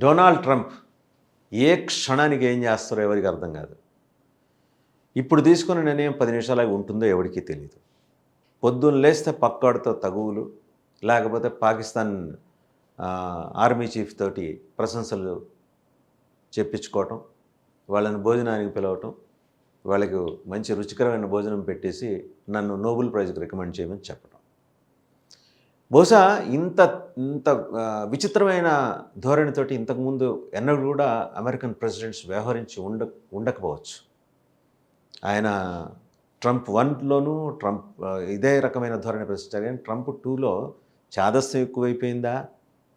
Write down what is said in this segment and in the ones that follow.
Donald Trump ఏ క్షణానికి ఏం చేస్తారో ఎవరికి అర్థం కాదు. ఇప్పుడు తీసుకున్న నిర్ణయం 10 నిమిషాలు ఉంటుందో ఎవరికీ తెలియదు. పొద్దున్న లేస్తే పక్కాడితో తగువులు, లేకపోతే పాకిస్తాన్ ఆర్మీ చీఫ్ తోటి ప్రశంసలు చెప్పించుకోవటం, వాళ్ళని భోజనానికి పిలవటం, వాళ్ళకి మంచి రుచికరమైన భోజనం పెట్టేసి నన్ను నోబెల్ ప్రైజ్కి రికమెండ్ చేయమని చెప్పడం. బహుశా ఇంత ఇంత విచిత్రమైన ధోరణితోటి ఇంతకుముందు ఎన్నడూ కూడా అమెరికన్ ప్రెసిడెంట్స్ వ్యవహరించి ఉండకపోవచ్చు. ఆయన ట్రంప్ 1లోనూ ట్రంప్ ఇదే రకమైన ధోరణి ప్రశ్నించారు. కానీ ట్రంప్ 2లో చాదస్యం ఎక్కువైపోయిందా,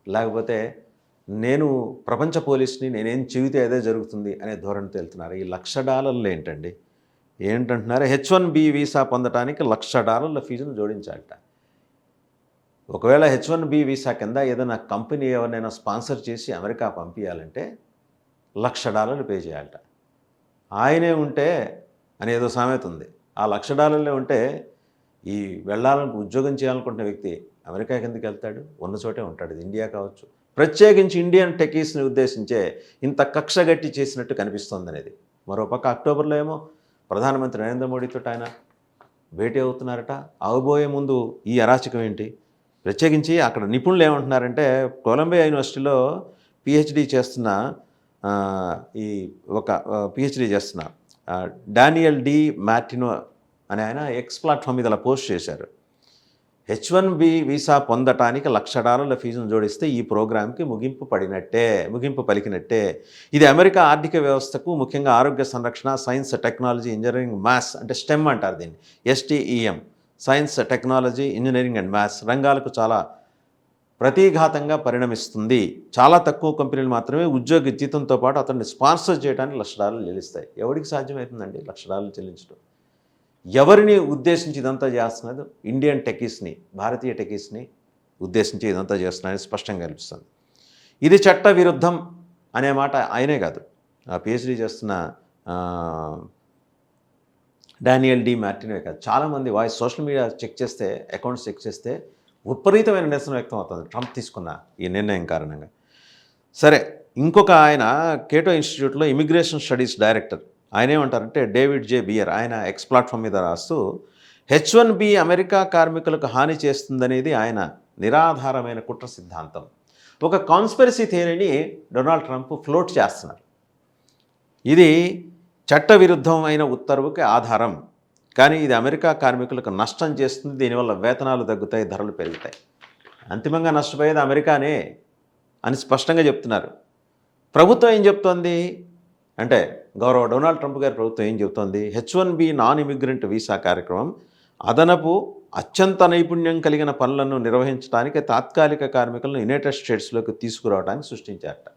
లేకపోతే నేను ప్రపంచ పోలీస్ని, నేనేం చెబితే అదే జరుగుతుంది అనే ధోరణితో వెళ్తున్నారు. ఈ $1,00,000 ఏంటంటున్నారు? H1B వీసా పొందడానికి $1,00,000 ఫీజును జోడించాలట. ఒకవేళ H1B వీసా కింద ఏదైనా కంపెనీ ఎవరినైనా స్పాన్సర్ చేసి అమెరికా పంపించాలంటే $1,00,000 పే చేయాలట. ఆయనే ఉంటే అనేదో సామెత ఉంది. ఆ $1,00,000 ఉంటే ఈ వెళ్ళాలని ఉద్యోగం చేయాలనుకుంటున్న వ్యక్తి అమెరికా కిందకి వెళ్తాడు, ఉన్న చోటే ఉంటాడు. ఇది ఇండియా కావచ్చు. ప్రత్యేకించి ఇండియన్ టెకీస్ని ఉద్దేశించే ఇంత కక్షగట్టి చేసినట్టు కనిపిస్తుంది అనేది. మరోపక్క అక్టోబర్లో ఏమో ప్రధానమంత్రి నరేంద్ర మోడీతో ఆయన భేటీ అవుతున్నారట. అవబోయే ముందు ఈ అరాచకం ఏంటి? ప్రత్యేకించి అక్కడ నిపుణులు ఏమంటున్నారంటే, కొలంబియా యూనివర్సిటీలో పిహెచ్డి చేస్తున్న డానియల్ డి మార్టినో అని ఆయన ఎక్స్ ప్లాట్ఫామ్ మీద అలా పోస్ట్ చేశారు. H1B వీసా పొందటానికి $1,00,000 ఫీజును జోడిస్తే ఈ ప్రోగ్రాంకి ముగింపు పలికినట్టే. ఇది అమెరికా ఆర్థిక వ్యవస్థకు, ముఖ్యంగా ఆరోగ్య సంరక్షణ, సైన్స్, టెక్నాలజీ, ఇంజనీరింగ్, మ్యాథ్స్ అంటే స్టెమ్ అంటారు దీన్ని, STEM science, technology, engineering and maths రంగాలకు చాలా ప్రతిఘాతంగా పరిణమిస్తుంది. చాలా తక్కువ కంపెనీలు మాత్రమే ఉద్యోగి జీతంతో పాటు అతన్ని స్పాన్సర్ చేయడానికి $1,00,000 చెల్లిస్తాయి. ఎవరికి సాధ్యమవుతుందండి $1,00,000 చెల్లించడం? ఎవరిని ఉద్దేశించి ఇదంతా చేస్తున్నది? ఇండియన్ టెకీస్ని, భారతీయ టెకీస్ని ఉద్దేశించి ఇదంతా చేస్తున్నారని స్పష్టంగా కనిపిస్తుంది. ఇది చట్ట విరుద్ధం అనే మాట ఆయనే కాదు, పిహెచ్డీ చేస్తున్న డానియల్ డి మార్టినే కాదు, చాలామంది సోషల్ మీడియా చెక్ చేస్తే, అకౌంట్స్ చెక్ చేస్తే విపరీతమైన నిరసన వ్యక్తం అవుతుంది ట్రంప్ తీసుకున్న ఈ నిర్ణయం కారణంగా. సరే, ఇంకొక ఆయన కేటో ఇన్స్టిట్యూట్లో ఇమిగ్రేషన్ స్టడీస్ డైరెక్టర్, ఆయన ఏమంటారంటే డేవిడ్ జే బియర్, ఆయన ఎక్స్ ప్లాట్ఫామ్ మీద రాస్తూ H1B అమెరికా కార్మికులకు హాని చేస్తుందనేది ఆయన నిరాధారమైన కుట్ర సిద్ధాంతం. ఒక కాన్స్పిరసీ థియరీని డొనాల్డ్ ట్రంప్ ఫ్లోట్ చేస్తున్నారు. ఇది చట్టవిరుద్ధమైన ఉత్తర్వుకి ఆధారం, కానీ ఇది అమెరికా కార్మికులకు నష్టం చేస్తుంది, దీనివల్ల వేతనాలు తగ్గుతాయి, ధరలు పెరుగుతాయి. అంతిమంగా నష్టపోయేది అమెరికానే అని స్పష్టంగా చెప్తున్నారు. ప్రభుత్వం ఏం చెప్తోంది అంటే, గౌరవ డొనాల్డ్ ట్రంప్ గారి ప్రభుత్వం ఏం చెబుతోంది? H1B నాన్ ఇమిగ్రెంట్ వీసా కార్యక్రమం అదనపు అత్యంత నైపుణ్యం కలిగిన పనులను నిర్వహించడానికి తాత్కాలిక కార్మికులను యునైటెడ్ స్టేట్స్లోకి తీసుకురావడానికి సృష్టించారట.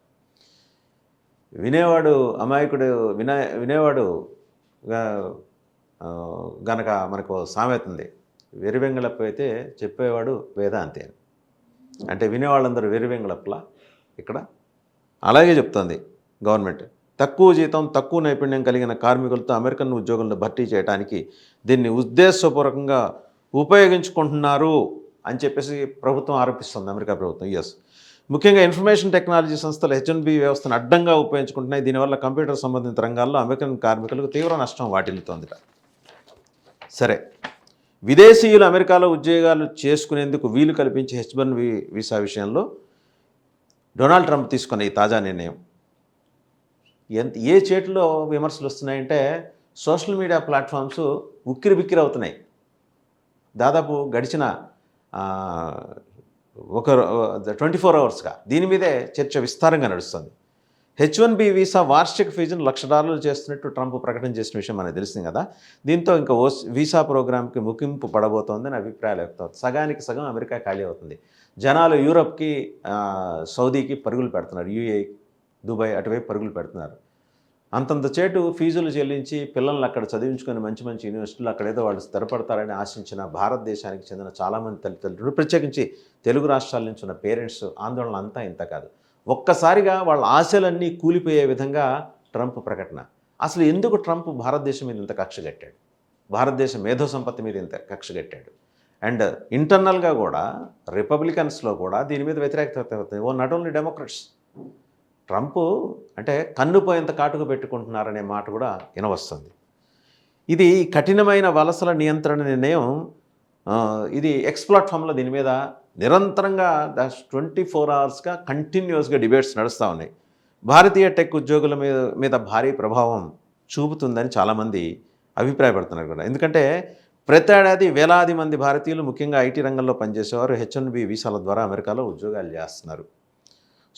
వినేవాడు అమాయకుడు, వినేవాడు గనక మనకు సామెత ఉంది, వెరివెంగళప్ప అయితే చెప్పేవాడు వేదాంతి అని. అంటే వినేవాళ్ళందరూ వెరివెంగళప్పలా ఇక్కడ అలాగే చెప్తోంది గవర్నమెంట్. తక్కువ జీతం, తక్కువ నైపుణ్యం కలిగిన కార్మికులతో అమెరికన్ ఉద్యోగులను భర్తీ చేయడానికి దీన్ని ఉద్దేశపూర్వకంగా ఉపయోగించుకుంటున్నారు అని చెప్పేసి ప్రభుత్వం ఆరోపిస్తుంది, అమెరికా ప్రభుత్వం. ముఖ్యంగా ఇన్ఫర్మేషన్ టెక్నాలజీ సంస్థలు H1B వ్యవస్థను అడ్డంగా ఉపయోగించుకుంటున్నాయి. దీనివల్ల కంప్యూటర్ సంబంధిత రంగాల్లో అమెరికన్ కార్మికులకు తీవ్ర నష్టం వాటిల్లుతోంది. సరే, విదేశీయులు అమెరికాలో ఉద్యోగాలు చేసుకునేందుకు వీలు కల్పించే H1B వీసా విషయంలో డొనాల్డ్ ట్రంప్ తీసుకున్న ఈ తాజా నిర్ణయం ఏ చేతిలో విమర్శలు వస్తున్నాయంటే, సోషల్ మీడియా ప్లాట్ఫామ్స్ ఉక్కిరి బిక్కిరి అవుతున్నాయి. దాదాపు గడిచిన 24 అవర్స్గా దీని మీదే చర్చ విస్తారంగా నడుస్తుంది. H1B వీసా వార్షిక ఫీజును $1,00,000 చేస్తున్నట్టు ట్రంప్ ప్రకటన చేసిన విషయం మనకు తెలిసింది కదా. దీంతో ఇంకా వీసా ప్రోగ్రాంకి ముగింపు పడబోతోందని అభిప్రాయాలు వ్యక్తమవుతుంది. సగానికి సగం అమెరికా ఖాళీ అవుతుంది. జనాలు యూరప్కి, సౌదీకి పరుగులు పెడుతున్నారు, UAE, దుబాయ్ అటువైపు పరుగులు పెడుతున్నారు. అంతంత చేటు ఫీజులు చెల్లించి పిల్లల్ని అక్కడ చదివించుకొని మంచి మంచి యూనివర్సిటీలు అక్కడేదో వాళ్ళు స్థిరపడతారని ఆశించిన భారతదేశానికి చెందిన చాలామంది తల్లిదండ్రులు, ప్రత్యేకించి తెలుగు రాష్ట్రాల నుంచి ఉన్న పేరెంట్స్ ఆందోళన అంతా ఇంత కాదు. ఒక్కసారిగా వాళ్ళ ఆశలన్నీ కూలిపోయే విధంగా ట్రంప్ ప్రకటన. అసలు ఎందుకు ట్రంప్ భారతదేశం మీద ఇంత కక్ష కట్టాడు? భారతదేశ మేధో సంపత్తి మీద ఇంత కక్ష కట్టాడు? అండ్ ఇంటర్నల్గా కూడా రిపబ్లికన్స్లో కూడా దీని మీద వ్యతిరేకత అవుతుంది. నాట్ ఓన్లీ డెమోక్రట్స్, ట్రంప్ అంటే కన్నుపోయేంత కాటుకు పెట్టుకుంటున్నారనే మాట కూడా వినవస్తుంది. ఇది కఠినమైన వలసల నియంత్రణ నిర్ణయం. ఇది ఎక్స్ ప్లాట్ఫామ్లో దీని మీద నిరంతరంగా 24 అవర్స్గా కంటిన్యూస్గా డిబేట్స్ నడుస్తూ ఉన్నాయి. భారతీయ టెక్ ఉద్యోగుల మీద భారీ ప్రభావం చూపుతుందని చాలామంది అభిప్రాయపడుతున్నారు కూడా. ఎందుకంటే ప్రతి ఏడాది వేలాది మంది భారతీయులు, ముఖ్యంగా ఐటీ రంగంలో పనిచేసేవారు H1B వీసాల ద్వారా అమెరికాలో ఉద్యోగాలు చేస్తున్నారు.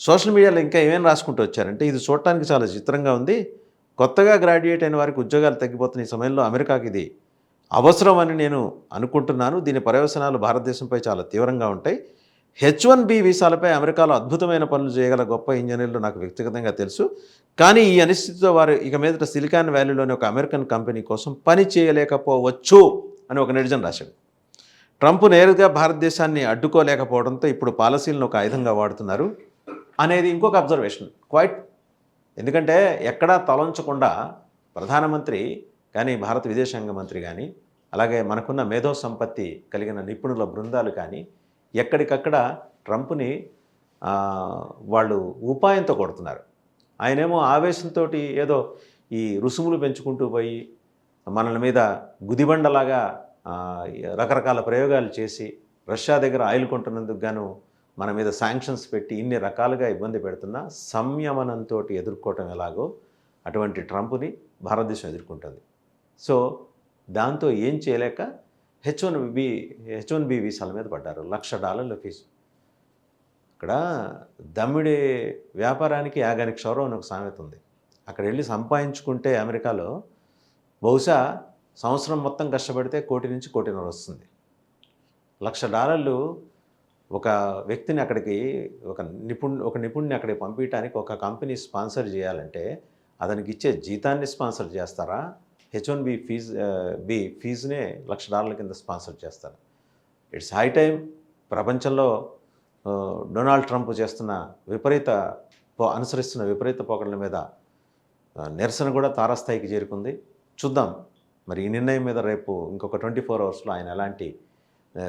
సోషల్ మీడియాలో ఇంకా ఏమేమి రాసుకుంటూ వచ్చారంటే, ఇది చూడటానికి చాలా చిత్రంగా ఉంది, కొత్తగా గ్రాడ్యుయేట్ అయిన వారికి ఉద్యోగాలు తగ్గిపోతున్న ఈ సమయంలో అమెరికాకి ఇది అవసరం అని నేను అనుకుంటున్నాను. దీని పర్యవసనాలు భారతదేశంపై చాలా తీవ్రంగా ఉంటాయి. H1B వీసాలపై అమెరికాలో అద్భుతమైన పనులు చేయగల గొప్ప ఇంజనీర్లు నాకు వ్యక్తిగతంగా తెలుసు. కానీ ఈ అనిశ్చితితో వారు ఇక మీదట సిలికాన్ వ్యాలీలోని ఒక అమెరికన్ కంపెనీ కోసం పని చేయలేకపోవచ్చు అని ఒక నెటిజన్ రాశాడు. ట్రంప్ నేరుగా భారతదేశాన్ని అడ్డుకోలేకపోవడంతో ఇప్పుడు పాలసీలను ఒక ఆయుధంగా వాడుతున్నారు అనేది ఇంకొక అబ్జర్వేషన్. ఎందుకంటే ఎక్కడా తలంచకుండా ప్రధానమంత్రి కానీ, భారత విదేశాంగ మంత్రి కానీ, అలాగే మనకున్న మేధో సంపత్తి కలిగిన నిపుణుల బృందాలు కానీ ఎక్కడికక్కడ ట్రంప్ని వాళ్ళు ఉపాయంతో కొడుతున్నారు. ఆయనేమో ఆవేశంతో ఏదో ఈ రుసుములు పెంచుకుంటూ పోయి మనల మీద గుదిబండలాగా రకరకాల ప్రయోగాలు చేసి రష్యా దగ్గర ఆయిల్ కొంటున్నందుకు గాను మన మీద శాంక్షన్స్ పెట్టి ఇన్ని రకాలుగా ఇబ్బంది పెడుతున్నా సంయమనంతో ఎదుర్కోవటం ఎలాగో అటువంటి ట్రంప్ని భారతదేశం ఎదుర్కొంటుంది. సో దాంతో ఏం చేయలేక H1B వీసాల మీద పడ్డారు. $1,00,000 ఫీజు. ఇక్కడ దమ్మిడి వ్యాపారానికి యాగానికి క్షౌరం అని ఒక సామెత ఉంది. అక్కడ వెళ్ళి సంపాదించుకుంటే అమెరికాలో బహుశా సంవత్సరం మొత్తం కష్టపడితే $1 నుంచి $1.5 కోటి వస్తుంది. $1,00,000 ఒక వ్యక్తిని అక్కడికి ఒక నిపుణుని అక్కడికి పంపించడానికి ఒక కంపెనీ స్పాన్సర్ చేయాలంటే అతనికి ఇచ్చే జీతాన్ని స్పాన్సర్ చేస్తారా, H1B ఫీజునే $1,00,000 కింద స్పాన్సర్ చేస్తారు. It's high time. ప్రపంచంలో డొనాల్డ్ ట్రంప్ అనుసరిస్తున్న విపరీత పోకడల మీద నిరసన కూడా తారాస్థాయికి చేరుకుంది. చూద్దాం మరి ఈ నిర్ణయం మీద రేపు ఇంకొక 24 అవర్స్లో ఆయన ఎలాంటి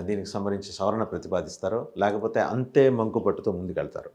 దీనికి సంబంధించి సవరణ ప్రతిపాదిస్తారో, లేకపోతే అంతే మంకు పట్టుతో ముందుకెళ్తారు.